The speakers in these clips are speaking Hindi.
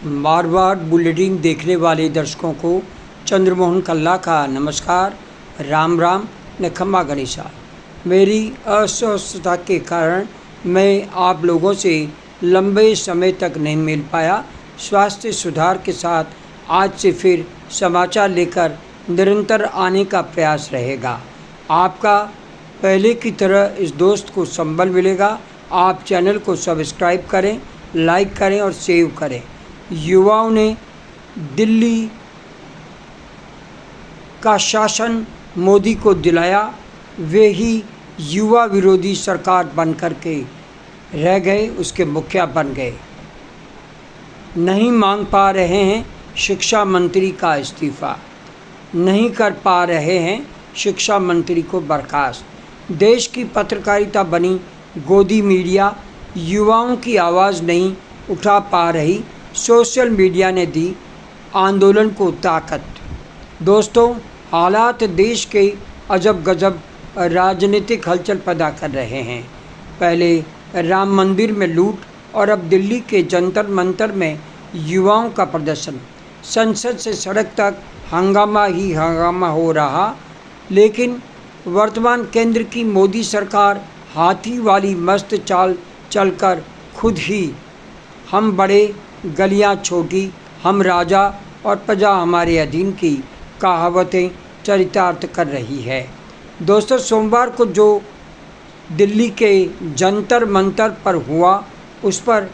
मारवाड़ बुलेटिन देखने वाले दर्शकों को चंद्रमोहन कल्ला का नमस्कार, राम राम, नखम्मा गणेशा। मेरी अस्वस्थता के कारण मैं आप लोगों से लंबे समय तक नहीं मिल पाया। स्वास्थ्य सुधार के साथ आज से फिर समाचार लेकर निरंतर आने का प्रयास रहेगा। आपका पहले की तरह इस दोस्त को संबल मिलेगा। आप चैनल को सब्सक्राइब करें, लाइक करें और सेव करें। युवाओं ने दिल्ली का शासन मोदी को दिलाया, वे ही युवा विरोधी सरकार बन कर के रह गए, उसके मुखिया बन गए। नहीं मांग पा रहे हैं शिक्षा मंत्री का इस्तीफा, नहीं कर पा रहे हैं शिक्षा मंत्री को बर्खास्त। देश की पत्रकारिता बनी गोदी मीडिया, युवाओं की आवाज़ नहीं उठा पा रही। सोशल मीडिया ने दी आंदोलन को ताकत। दोस्तों, हालात देश के अजब गजब राजनीतिक हलचल पैदा कर रहे हैं। पहले राम मंदिर में लूट और अब दिल्ली के जंतर मंतर में युवाओं का प्रदर्शन। संसद से सड़क तक हंगामा ही हंगामा हो रहा। लेकिन वर्तमान केंद्र की मोदी सरकार हाथी वाली मस्त चाल चलकर खुद ही हम बड़े गलियां छोटी, हम राजा और प्रजा हमारे अधीन की कहावतें चरितार्थ कर रही है। दोस्तों, सोमवार को जो दिल्ली के जंतर मंतर पर हुआ, उस पर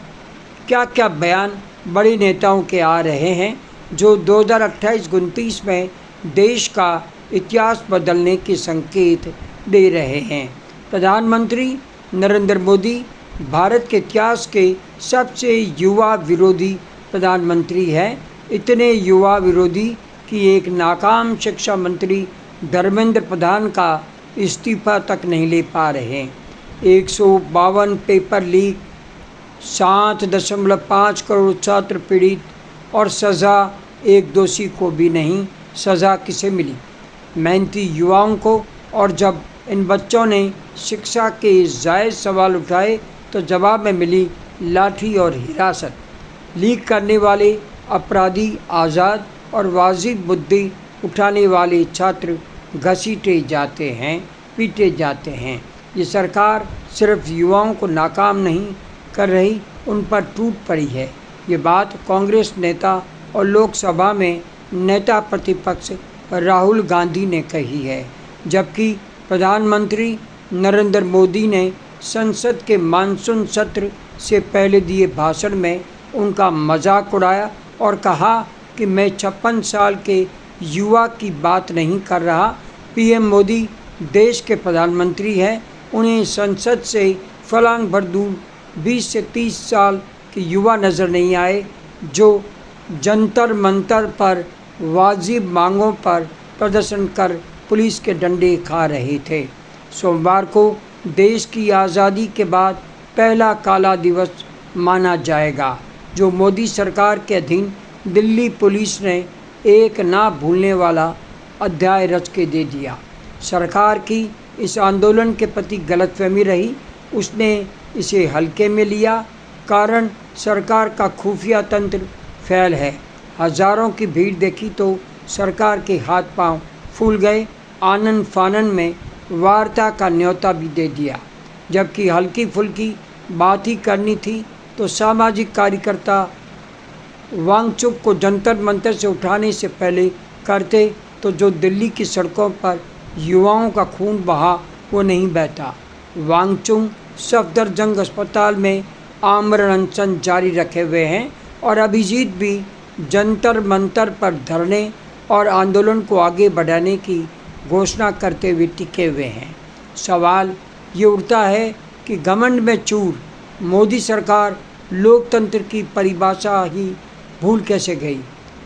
क्या क्या बयान बड़े नेताओं के आ रहे हैं, जो 2028-29 में देश का इतिहास बदलने के संकेत दे रहे हैं। प्रधानमंत्री नरेंद्र मोदी भारत के इतिहास के सबसे युवा विरोधी प्रधानमंत्री हैं। इतने युवा विरोधी कि एक नाकाम शिक्षा मंत्री धर्मेंद्र प्रधान का इस्तीफा तक नहीं ले पा रहे हैं। 152 पेपर लीक, 7.5 करोड़ छात्र पीड़ित और सज़ा एक दोषी को भी नहीं। सज़ा किसे मिली? मेहनती युवाओं को। और जब इन बच्चों ने शिक्षा के जायज़ सवाल उठाए तो जवाब में मिली लाठी और हिरासत। लीक करने वाले अपराधी आज़ाद और वाजिब बुद्धि उठाने वाले छात्र घसीटे जाते हैं, पीटे जाते हैं। ये सरकार सिर्फ युवाओं को नाकाम नहीं कर रही, उन पर टूट पड़ी है। ये बात कांग्रेस नेता और लोकसभा में नेता प्रतिपक्ष राहुल गांधी ने कही है, जबकि प्रधानमंत्री नरेंद्र मोदी ने संसद के मानसून सत्र से पहले दिए भाषण में उनका मजाक उड़ाया और कहा कि मैं 56 साल के युवा की बात नहीं कर रहा। पीएम मोदी देश के प्रधानमंत्री हैं, उन्हें संसद से फलांग भर दूर 20 से 30 साल के युवा नज़र नहीं आए, जो जंतर मंतर पर वाजिब मांगों पर प्रदर्शन कर पुलिस के डंडे खा रहे थे। सोमवार को देश की आज़ादी के बाद पहला काला दिवस माना जाएगा, जो मोदी सरकार के अधीन दिल्ली पुलिस ने एक ना भूलने वाला अध्याय रच के दे दिया। सरकार की इस आंदोलन के प्रति गलतफहमी रही, उसने इसे हल्के में लिया। कारण सरकार का खुफिया तंत्र फैल है। हज़ारों की भीड़ देखी तो सरकार के हाथ पांव फूल गए। आनन फानन में वार्ता का न्योता भी दे दिया। जबकि हल्की फुल्की बात ही करनी थी तो सामाजिक कार्यकर्ता वांगचुक को जंतर मंतर से उठाने से पहले करते तो जो दिल्ली की सड़कों पर युवाओं का खून बहा वो नहीं बहता। वांगचुक सफदरजंग अस्पताल में आमरण अनशन जारी रखे हुए हैं और अभिजीत भी जंतर मंतर पर धरने और आंदोलन को आगे बढ़ाने की घोषणा करते हुए टिके हुए हैं। सवाल ये उठता है कि घमंड में चूर मोदी सरकार लोकतंत्र की परिभाषा ही भूल कैसे गई।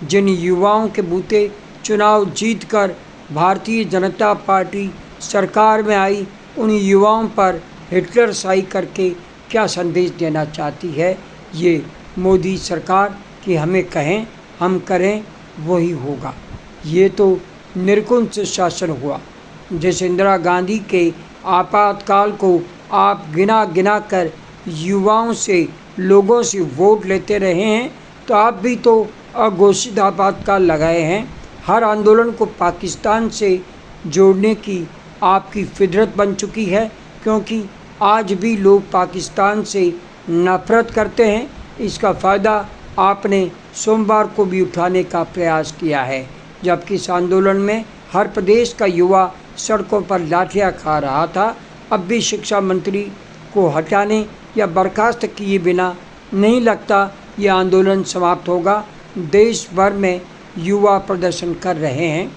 जिन युवाओं के बूते चुनाव जीतकर भारतीय जनता पार्टी सरकार में आई, उन युवाओं पर हिटलर शाही करके क्या संदेश देना चाहती है ये मोदी सरकार कि हमें कहें हम करें वही होगा। ये तो निरकुंज शासन हुआ। जैसे इंदिरा गांधी के आपातकाल को आप गिना गिना कर युवाओं से, लोगों से वोट लेते रहे हैं, तो आप भी तो अघोषित आपातकाल लगाए हैं। हर आंदोलन को पाकिस्तान से जोड़ने की आपकी फितरत बन चुकी है, क्योंकि आज भी लोग पाकिस्तान से नफरत करते हैं। इसका फ़ायदा आपने सोमवार को भी उठाने का प्रयास किया है, जबकि इस आंदोलन में हर प्रदेश का युवा सड़कों पर लाठियां खा रहा था। अब भी शिक्षा मंत्री को हटाने या बर्खास्त किए बिना नहीं लगता ये आंदोलन समाप्त होगा। देश भर में युवा प्रदर्शन कर रहे हैं।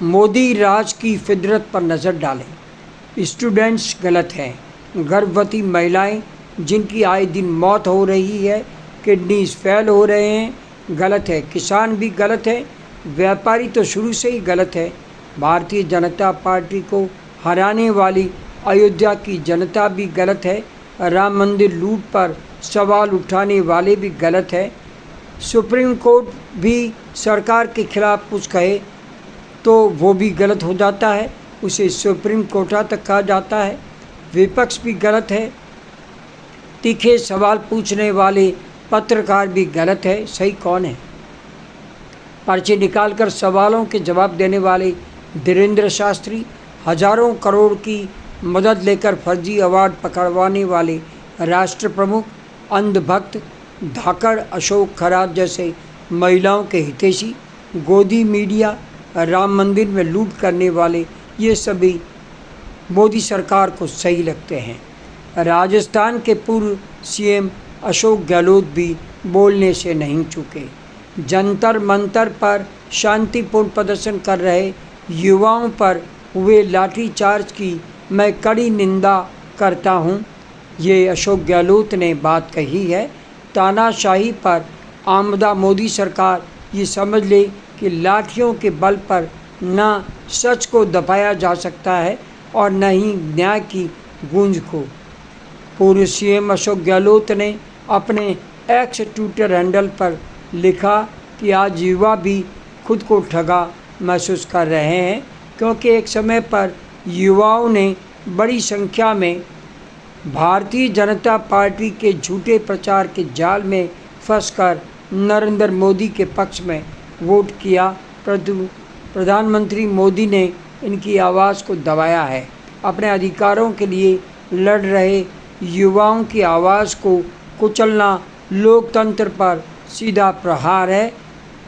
मोदी राज की फितरत पर नज़र डालें। स्टूडेंट्स गलत हैं, गर्भवती महिलाएं जिनकी आए दिन मौत हो रही है, किडनीज फेल हो रहे हैं, गलत है। किसान भी गलत है, व्यापारी तो शुरू से ही गलत है। भारतीय जनता पार्टी को हराने वाली अयोध्या की जनता भी गलत है। राम मंदिर लूट पर सवाल उठाने वाले भी गलत है। सुप्रीम कोर्ट भी सरकार के खिलाफ कुछ कहे तो वो भी गलत हो जाता है, उसे सुप्रीम कोर्ट तक कहा जाता है। विपक्ष भी गलत है। तीखे सवाल पूछने वाले पत्रकार भी गलत है। सही कौन है? पर्चे निकालकर सवालों के जवाब देने वाले धीरेन्द्र शास्त्री, हजारों करोड़ की मदद लेकर फर्जी अवार्ड पकड़वाने वाले राष्ट्र प्रमुख, अंधभक्त धाकड़ अशोक खरात जैसे महिलाओं के हितैषी, गोदी मीडिया, राम मंदिर में लूट करने वाले, ये सभी मोदी सरकार को सही लगते हैं। राजस्थान के पूर्व सीएम अशोक गहलोत भी बोलने से नहीं चूके। जंतर मंतर पर शांतिपूर्ण प्रदर्शन कर रहे युवाओं पर हुए लाठीचार्ज की मैं कड़ी निंदा करता हूं। ये अशोक गहलोत ने बात कही है। तानाशाही पर आमदा मोदी सरकार ये समझ ले कि लाठियों के बल पर न सच को दबाया जा सकता है और न ही न्याय की गूंज को। पूर्व सीएम अशोक गहलोत ने अपने एक्स ट्विटर हैंडल पर लिखा कि आज युवा भी खुद को ठगा महसूस कर रहे हैं, क्योंकि एक समय पर युवाओं ने बड़ी संख्या में भारतीय जनता पार्टी के झूठे प्रचार के जाल में फंसकर नरेंद्र मोदी के पक्ष में वोट किया, परंतु प्रधानमंत्री मोदी ने इनकी आवाज़ को दबाया है। अपने अधिकारों के लिए लड़ रहे युवाओं की आवाज़ को कुचलना लोकतंत्र पर सीधा प्रहार है।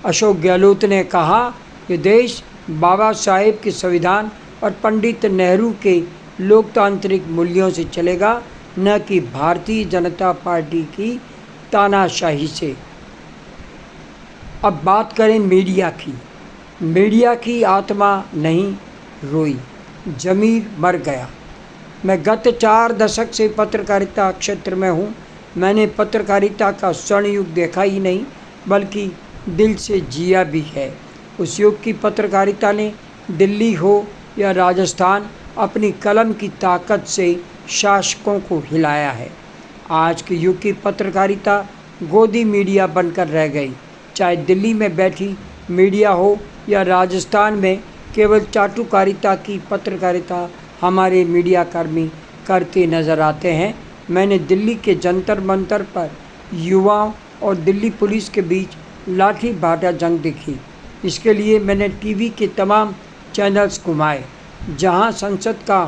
अशोक गहलोत ने कहा कि देश बाबा साहेब के संविधान और पंडित नेहरू के लोकतांत्रिक मूल्यों से चलेगा, न कि भारतीय जनता पार्टी की तानाशाही से। अब बात करें मीडिया की। मीडिया की आत्मा नहीं रोई, ज़मीर मर गया। मैं गत 4 दशक से पत्रकारिता क्षेत्र में हूँ। मैंने पत्रकारिता का स्वर्ण युग देखा ही नहीं, बल्कि दिल से जिया भी है। उस युग की पत्रकारिता ने दिल्ली हो या राजस्थान अपनी कलम की ताकत से शासकों को हिलाया है। आज के युग की पत्रकारिता गोदी मीडिया बनकर रह गई। चाहे दिल्ली में बैठी मीडिया हो या राजस्थान में केवल चाटुकारिता की पत्रकारिता हमारे मीडियाकर्मी करते नज़र आते हैं। मैंने दिल्ली के जंतर मंतर पर युवाओं और दिल्ली पुलिस के बीच लाठी भाटा जंग देखी। इसके लिए मैंने टीवी के तमाम चैनल्स घुमाए। जहां संसद का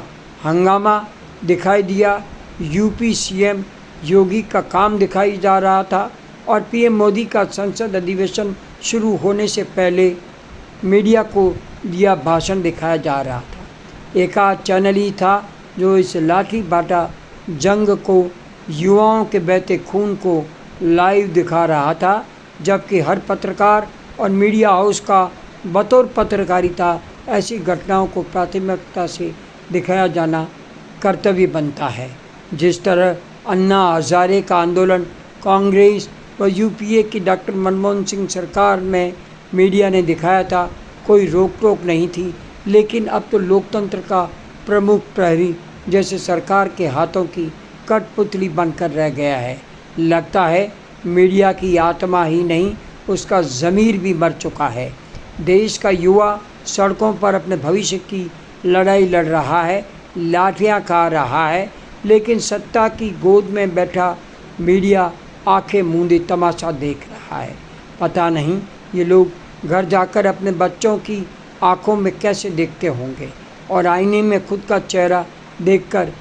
हंगामा दिखाई दिया, यूपी सीएम योगी का काम दिखाई जा रहा था और पीएम मोदी का संसद अधिवेशन शुरू होने से पहले मीडिया को दिया भाषण दिखाया जा रहा था। एक आध चैनल ही था जो इस लाठी भाटा जंग को, युवाओं के बहते खून को लाइव दिखा रहा था, जबकि हर पत्रकार और मीडिया हाउस का बतौर पत्रकारिता ऐसी घटनाओं को प्राथमिकता से दिखाया जाना कर्तव्य बनता है। जिस तरह अन्ना हजारे का आंदोलन कांग्रेस व यूपीए की डॉक्टर मनमोहन सिंह सरकार में मीडिया ने दिखाया था, कोई रोक टोक नहीं थी। लेकिन अब तो लोकतंत्र का प्रमुख प्रहरी जैसे सरकार के हाथों की कठपुतली बनकर रह गया है। लगता है मीडिया की आत्मा ही नहीं, उसका ज़मीर भी मर चुका है। देश का युवा सड़कों पर अपने भविष्य की लड़ाई लड़ रहा है, लाठियां खा रहा है, लेकिन सत्ता की गोद में बैठा मीडिया आंखें मूंदे तमाशा देख रहा है। पता नहीं ये लोग घर जाकर अपने बच्चों की आंखों में कैसे देखते होंगे और आईने में खुद का चेहरा देखकर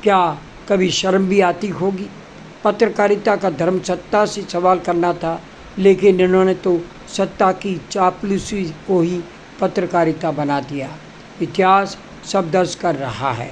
क्या कभी शर्म भी आती होगी। पत्रकारिता का धर्म सत्ता से सवाल करना था, लेकिन इन्होंने तो सत्ता की चापलूसी को ही पत्रकारिता बना दिया। इतिहास सब दर्ज कर रहा है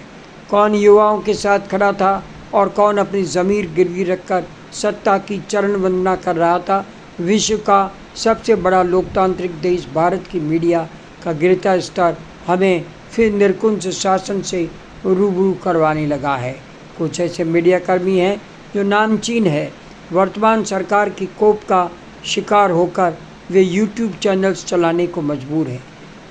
कौन युवाओं के साथ खड़ा था और कौन अपनी ज़मीर गिरवी रखकर सत्ता की चरण वंदना कर रहा था। विश्व का सबसे बड़ा लोकतांत्रिक देश भारत की मीडिया का गिरता स्तर हमें फिर निरकुंज शासन से रूबरू करवाने लगा है। कुछ ऐसे मीडियाकर्मी हैं जो नामचीन है, वर्तमान सरकार की कोप का शिकार होकर वे यूट्यूब चैनल्स चलाने को मजबूर हैं।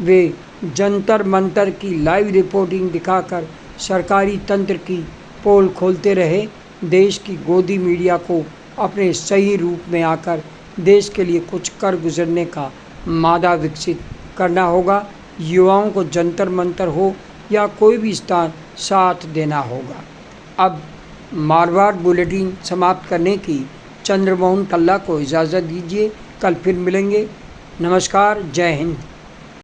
वे जंतर मंतर की लाइव रिपोर्टिंग दिखाकर सरकारी तंत्र की पोल खोलते रहे। देश की गोदी मीडिया को अपने सही रूप में आकर देश के लिए कुछ कर गुजरने का मादा विकसित करना होगा। युवाओं को जंतर मंतर हो या कोई भी स्थान साथ देना होगा। अब मारवाड़ बुलेटिन समाप्त करने की चंद्रमोहन टल्ला को इजाज़त दीजिए। कल फिर मिलेंगे। नमस्कार, जय हिंद।